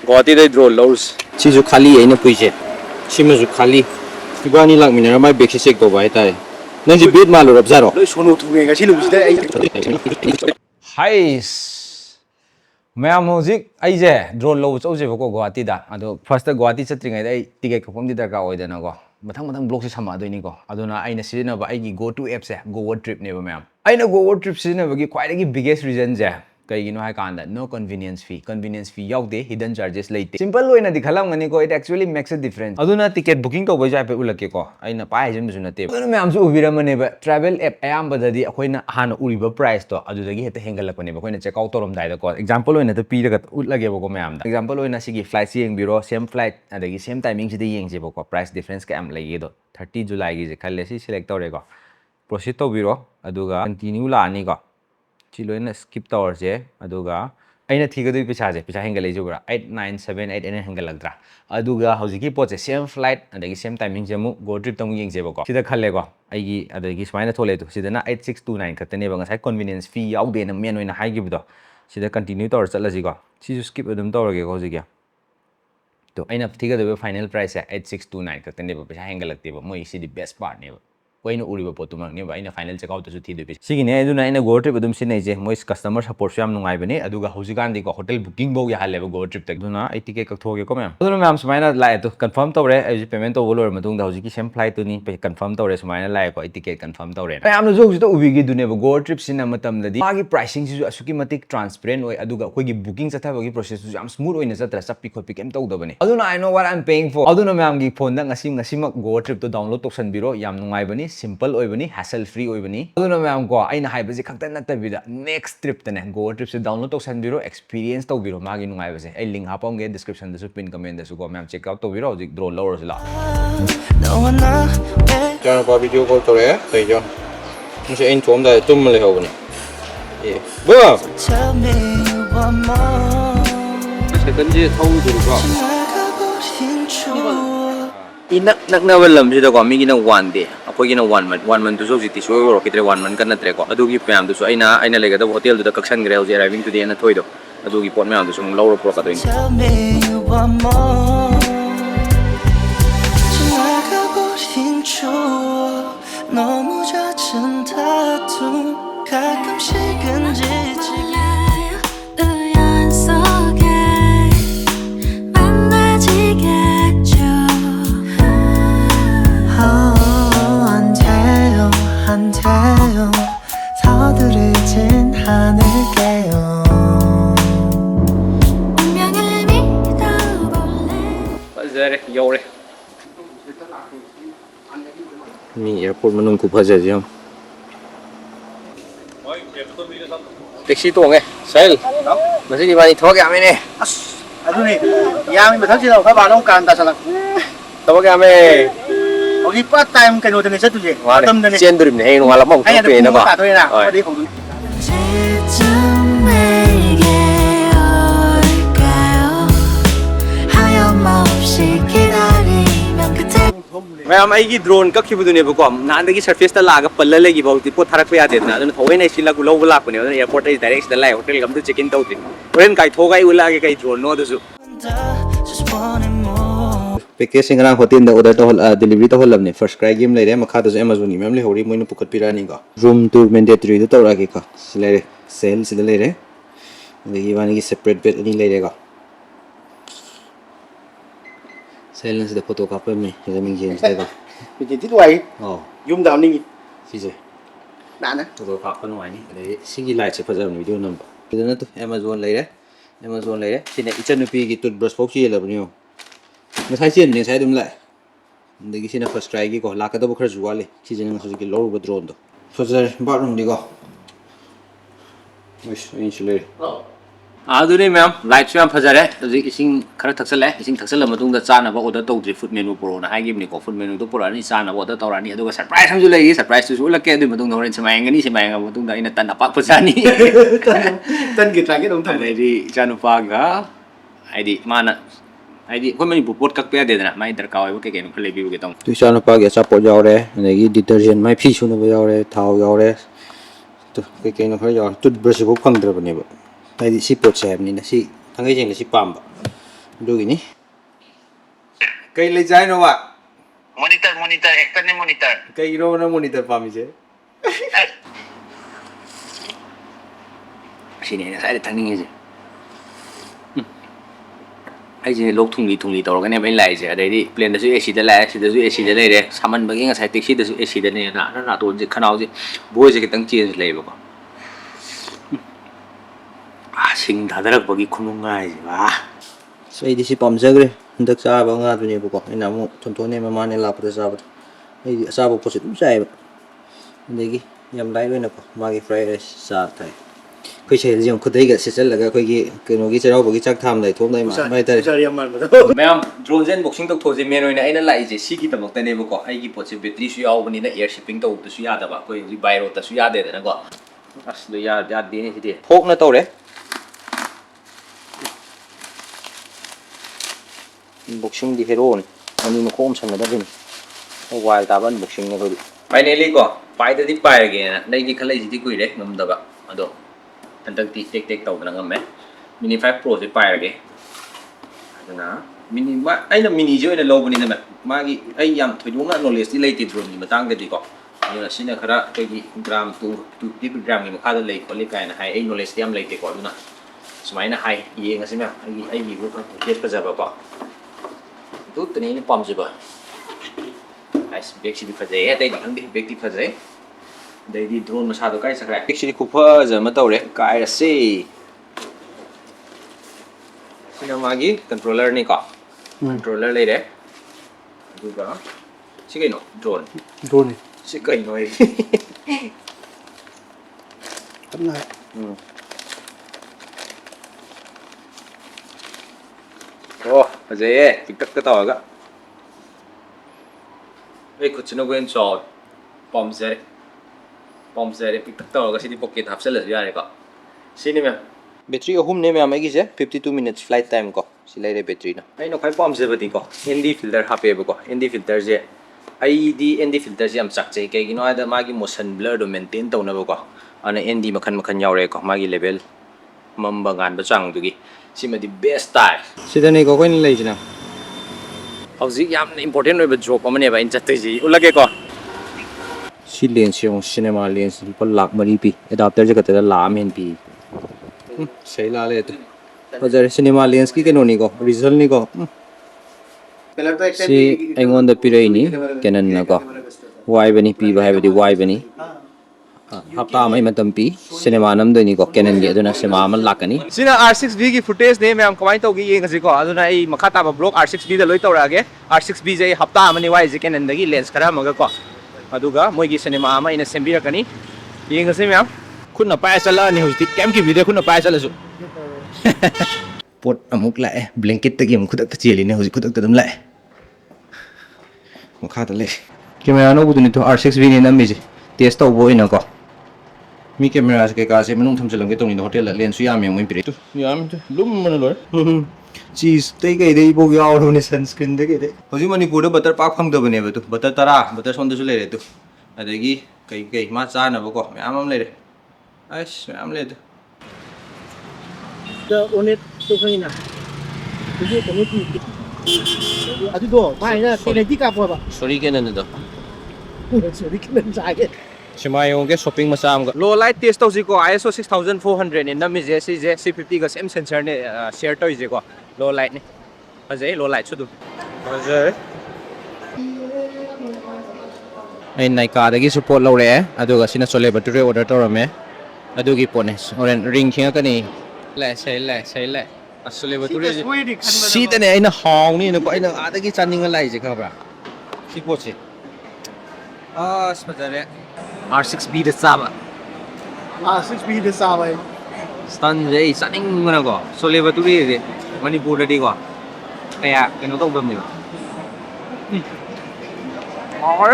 Guwahati drone lowers. She's khali in a puise. She must khali. Ibani like me, my big sick go by tie. Then she beat Malo of Zaro. Hi. Ma'am, music. I say drone lows also go Guwahati da. Ado first Guwahati setting I ticket from the Daka or the Nago. Matang blocks is Hamadonigo. Adona I know I go to apps go road trip never ma'am. I know go road trips in quite a biggest reasons. No convenience fee yaute hidden charges late. Simple way na dikhalam ko it actually makes a difference. Aduna ticket booking to boy pe ulake ko aina pa hajin musuna te. Aduna me amsu ubiramane ba travel app ayamba dadi akoina hana uriba price to adudagi heta hengalakone ba koina check out torom dai da ko example oina to piraga utlage ba ko me amda example oina sigi flight yeng biro same flight adagi same timing sida yeng je ba ko price difference ka am lagi do 30 July gi je khalle si select tore ko proceed to biro aduga continue la ani ko Chiloina skip towers je aduga aina thiga du picha hengale jubra 8978 ene hengaladra aduga hojiki poche same flight adagi same timing jemu go trip tamu yeng jebo ko sida khalle ko aigi adagi smaina thole tu sidana 8629 khatane ba ngasai convenience fee yaude na men oina haigi bido sida continue tower chalasi ko sisu skip adum tawrage ko hojiki to aina thiga du final price 8629 khatane ba picha hengalakte ba moi sidi best part ne ba Koino uriba potumak ni ba ina final checkout to thi debi sigine aduna ina go trip adum sinai je moi customer support yam nungai bani aduga hojikan di ko hotel booking bo ya hale go trip tak duna ai ticket kak thoge ko mem aduna mem sumaina lai to confirm tawre ai payment to bolor matung da hojiki same flight to ni confirm tawre sumaina lai ko ai ticket confirm tawre ai amna jo to ubi gi dune go trip sina matam da di magi pricing si asuki matik transparent oi aduga koi gi booking chatha bagi process su yam smooth oina chatra chapi khopi kem taw da bani aduna I know what I'm paying for aduna mem gi phone da ngasi mak go trip to download to san biro yam nungai bani simple oibani hassle free oibani aduna ma'am ko aina haibaji khakta natabida next trip tane go trip se download to san biro experience to biro magi nungai base ai link hapong ge description da su pin comment da su ko ma'am check out to biro jik drone lower la channel pa video call to re sai jo muse in chom da tum le ho ni e ba second ji thau du ko Inak na walam sida ko migi na one day ako gina 1 month to so city so ro kitre 1 month kan na tre ko adugi pam to so aina lega da hotel da kaksan gre house arriving today na thoido adugi pon me am to so lauro pro ka doing Yore ni airport manung ku phaja jam taxi to nge sel masi di bani thok ya me ne aduni yang mi bathak silo ka banong kan ta salak thok ya me ogi part time kai no de ne chatu je tam de ne chen durim ne no ala mong pe na ba oi di khong Ma'am, I get drone. Kaki budu ne bako. Nanda ki surface ta laga palla legi bau. Tipo tharak pe aate na. Adun thoi na sila gulau gulak pune. Adun airport is direct dalai hotel kam to check in tauti. Oren kai thogai ula ke kai drone no dosu. Packaging rang hotel da order to delivery to holam ne. First cry game lai re makha to Amazon ni. Ma'am le hori moinu pukat pirani ka. Room tour mandatory to taura ke ka. Sila re sale sila lai re. Degi wani ki separate bed ni lai re ka. Silence the photo copy me. He's a ming James there. Mình chỉ thích quay. Oh. Zoom down đi. Chị gì? Đã nè. Photo copy nó này. Đấy, xin ghi lại sẽ phát ra video number. Bây giờ nó tụi Amazon lấy đấy. Amazon lấy đấy. Chị này ít chân nuôi cái toothbrush phốt chi là bao nhiêu? Nó thay chuyện này sai đúng lại. Đấy cái xin là first try cái có lá cái đó bốc ra rùa lên. Chị chỉ nên cái lỗ bật drone đó. Phát ra bắt luôn đi có. Ui, insulate. Aduni ma'am, light swam phajare toji ising khara thaksale ising thaksala matung da chana ba order to food menu pro na haigim ni ko food menu to pro ni chana ba order tawrani aduga surprise samju lei surprise tu lake du matung horen samaingani samainga matung da ina tan apak phajani tan ki tang ke dong thang ai di chanu pa ga ai di mana ai di ko mani pot kak pe de na mai dar ka wa ke ke no khale bi ge tong tu chanu pa ge support yaw re ne gi detergent mai phi su no yaw re thau yaw re tu ke no khale yaw toothbrush bo phang dra ba ne ba ai di si pot sa ni na si thang ge jeng si pam ba Dugini. Kay lejay no ba? Monitor, ekta ni monitor. Kay iro na monitor pami je. Sini na sai thang ni je. Ai je lok thungli tor ga ne bai lai je adai di plane da su AC da lai si da su AC da lai re saman ba nga sai taxi da su AC da ne na ton je khanau je boy je kitang change lai ba ko. Sing da darak bagi khunung ngai je ba. Sai di si pam jagre ndak sa ba nga tu ne ba ko ina mu thon thon ne ma ma ne la pa da sa ba. Ai sa ba ko sit sai ba. Ndegi yam lai lo na ko ma gi fried rice sa thai. Khoi che jong khudai ga se chal laga khoi gi keno gi charau bagi chak tham dai thom dai ma mai ta ma'am drone zen boxing tok thoje men oina aina lai je si gi tamak ta ne ba ko ai gi pot se battery su yaw bani na air shipping to su ya da ba khoi ri by road ta su ya de da na ko as do ya de ni si de phok na to re boxing di hero ni ani no khom sang da bin wild ta ban boxing ne ko finally ko pai da di pai ge na dai gi khalai ji di kui re ngam da ba ado Tentang tek tau na ngam mini 5 pro se pai ge aduna mini ma ai na mini jo ina lo bani na ma gi ai yam thoidunga knowledge di late drone ni matang de di ko aduna sina khara ko gi gram 2 gram ni makha da lei ko le kai na hai ai knowledge yam late ko aduna sumai na hai ye nga sima ai gi ko test pa ja ba ko tu tani ni pam je ba ai bek si di fa je dai di ang di bek di fa je dai di drone masa do kai sakra actually khu pha ja ma taw re kai ra se sina magi controller ni ka controller le re du ga si kai no drone si kai no ai Tấm này. Oh, aje tiktak ka taw ga ei ko chino gwen so pom zere tiktak taw ga si di pocket hapsel la ya re ka sini me battery ahum ne me am gi je 52 minutes flight time ko si lai re battery na ai no khai pom je bati ko ND filter hape ba ko ND filter je ai di ND filter je am chak che ke gi no ada ma gi motion blur do maintain taw na ba ko ana ND makhan yaw re ko ma gi level mamba gan ba chang du gi sima di best style sida ne ko ko ni lai jina hauzik yam important oi ba job amane ba in chatte ji ulage ko si lens yung cinema lens pa lakh mari pi adapter je kate la men pi sei la le to bajar cinema lens ki keno ni ko result ni ko si engon da pi rei ni Canon na ko wide bani pi ba hai ba di wide bani hafta mai matam pi cinema nam do ni ko Canon ge aduna cinema man lakani sina R6B gi footage ne me am kamai to gi yeng asi ko aduna ai makha ta ba block R6B da loi to ra ge R6B je hafta amani wai je Canon da gi lens khara maga ko aduga moi gi cinema ama ina sembira kani yeng asi me am khunna pai chala ni hosti kem ki video khunna pai chala su pot amuk lae blanket ta gi am khudak ta cheli ne hosi khudak ta dum lae makha ta le camera no buduni to R6B ni nam mi je test to bo ina ko mi camera ke ka se manung tham chalang ke tong ni hotel la lens su yam yang moi pire tu yam tu lum man lor cheese tei kai dei bo yaw ro ni sunscreen de ke de hoji manipur da butter pak phang da bane ba tu butter tara butter son da su le re tu adagi kai ma cha na ba ko am le re ais am le tu The onet to kani na. Jadi kami tu. Aduh do, mai na kena di ka ba. sorry ke nan da Sorry kena jage. Simayong ke shopping masam ga low light test to ko ISO 6400 ne nam je si je C50 ga same sensor ne share to je ko low light ne ajai low light chudu ajai ai nai ka da gi support lo re adu ga sina chole bature order to rame adu gi pone oren ring khinga ka ni le sei le asole bature si ta ne aina hong ni ne ko aina ada gi chaninga lai je ka bra si po che smajare R6B da saba Ah, 6B de sabai. stun je saning mana ko sole baturi je Manipur da di ko kaya keno to bam ni or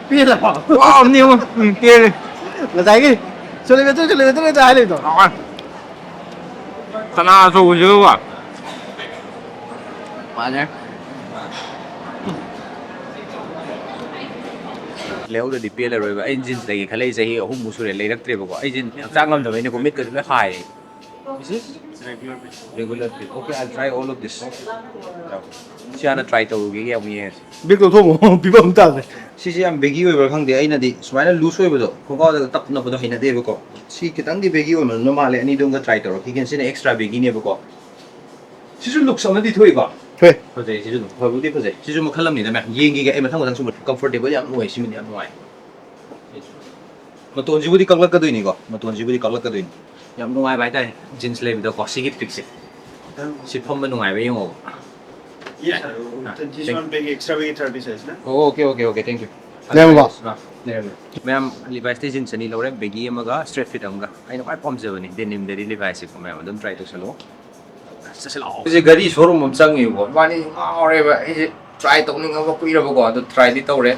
Pia la. wow ni mo ke La jage. Chole betul jai le to. kana so je wa mana leo da dipel la roi ba engine da gi khalai jahi ahum musure leirak tre ba ko engine changam da ne ko mit ka hai regular pitch. Regular fit. Okay, I'll try all of this. Siya try tꯧꯒꯦ ꯌꯥꯝ ꯌꯦꯡꯉꯁꯤ. ꯕꯦꯛꯇꯣ ꯊꯣꯡꯉꯣ ꯄꯤꯕꯝ ꯇꯥꯗ꯭ꯔꯦ. ꯁꯤꯁꯦ ꯌꯥꯝ ꯕꯦꯒꯤ ꯑꯣꯏꯕ꯭ꯔꯥ ꯈꯪꯗꯦ ꯑꯩꯅꯗꯤ ꯁꯨꯃꯥꯏꯅ ꯂꯨꯁ ꯑꯣꯏꯕꯗꯣ ꯈꯣꯡꯒ꯭ꯔꯥꯎꯗꯒ ꯇꯞꯅꯕꯗꯣ ꯍꯩꯅꯗꯦꯕꯀꯣ. ꯁꯤ ꯈꯤꯇꯪꯗꯤ ꯕꯦꯒꯤ ꯑꯣꯏꯃꯟꯕ ꯃꯥꯜꯂꯦ ꯑꯅꯤꯗꯨꯝꯒ ꯇ꯭ꯔꯥꯏ ꯇꯧꯔꯛꯈꯤꯒꯦ. ꯁꯤꯅ extra ꯕꯦꯒꯤꯅꯦꯕꯀꯣ. 시즌 룩스 아무리 토이가 네. 그제 시즌 거북이 그제 시즌 뭐 칼럼니다 매 얘기가 애만 상고 상수 컴포터블 양 뭐해 시면 양 뭐해 뭐 돈지부디 깎락가도 이니거 뭐 돈지부디 깎락가도 이니 양 농아이 바이다 진스 레비도 거시기 픽시 시펌만 농아이 왜 영어 Yes, sir. This one big, extra big 30 size, na? 오케이 땡큐 네, 봐. 네 ma'am Levi's jeans नहीं लौरे बेगी अमगा स्ट्रेट फिट अमगा आइनो काय पमजबनी डेनिम देरी लिवाइस को मैम अदम ट्राई तो चलो 이제 가리 쇼룸 몸짱이고 많이 오래봐 이제 트라이 떠는 거 꾸이러보고 아도 트라이디 떠오래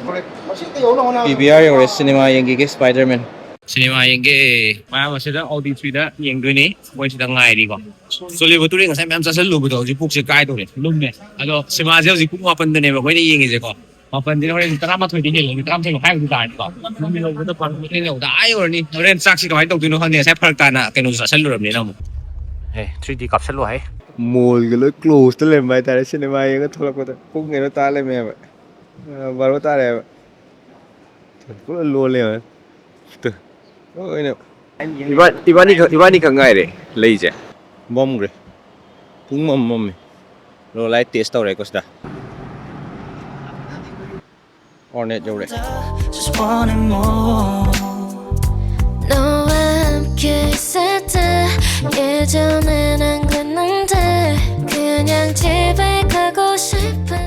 PBR 요래 시네마 연기게 스파이더맨 시네마 연기 마야마시다 OD3다 연구니 뭐시다 nga이리고 솔리버투리 ngасai mem chasallubudo ji pukse kai dore lumne ado sima je ji puk 8 ba koina yengise ko 8 din horen 13 di hel 13 hai du dai ko lumne lo da pan ne lo da ai orni horen saksi ka hai tawdino khane sai pharak ta na kenu chasalluramne na mu hey 3D kapsallo hai 몰게 로 클로즈 때 렘바이 타레 시네마 이거 털었거든. 공개로 따래매. 바로 따래. 그거 로레. 또. 어이네. 이바니 강가이래. 레이제. 몸 그래. 붕몸. 로 라이 테스트 떠래 거스다. 오넷 요래. Just wanted more. 너와 함께 있을 때 예전엔 안 그랬는데 그냥 집에 가고 싶은